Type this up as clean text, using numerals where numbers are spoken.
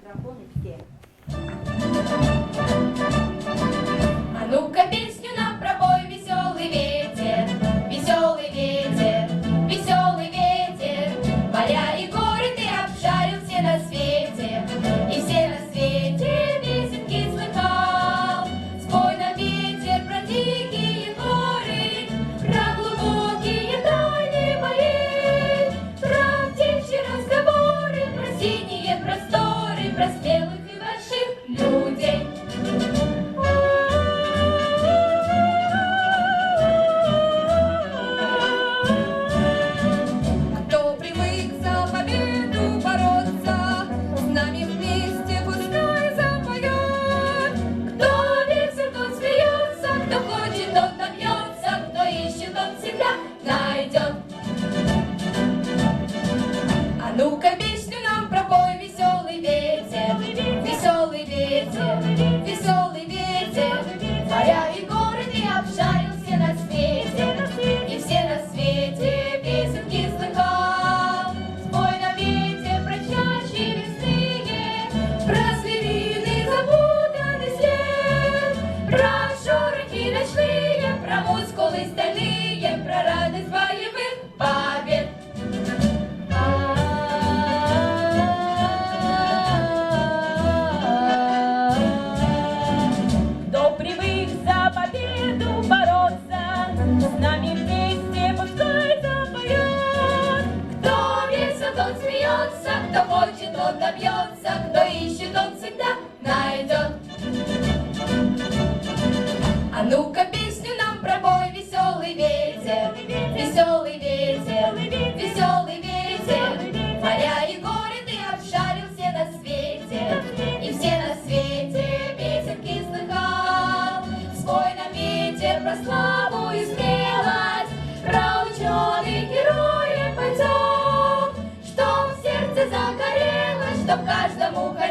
микрофоны все. А ну-ка песню нам пропой, веселый ветер, веселый ветер, веселый ветер. Поля и горы ты обшарил все на свете, и все на свете песенки слыхал. Спой нам, ветер, про дикие горы, про глубокие дальние морей, про птичьи разговоры, про синие просторы, про смелых и больших людей. Кто привык за победу бороться, с нами вместе пускай запоет. Кто весел, тот смеется, кто хочет, тот добьется, кто ищет, тот всегда найдет. А ну-ка песню нам пропой, веселый ветер, веселый ветер, веселый ветер. Моря и горы ты обшарил все на свете, и все на свете песенки слыхал. Спой нам, ветер, про чащи лесные, про звериный запутанный след, про шорохи ночные, про мускулы стальные, про радость боевых побед. Кто привык за победу бороться, с нами вместе пускай запоет. Кто весел, тот смеется, кто хочет, тот добьется, кто ищет, тот всегда найдет. А ну-ка песню нам пропой, веселый ветер, веселый ветер, веселый ветер. Моря и горы ты обшарил все на свете, и все на свете песенки слыхал. Спой нам, ветер, про славу и смелость, про ученых героев бойцов, чтоб в сердце загорелось, чтоб каждому хотелось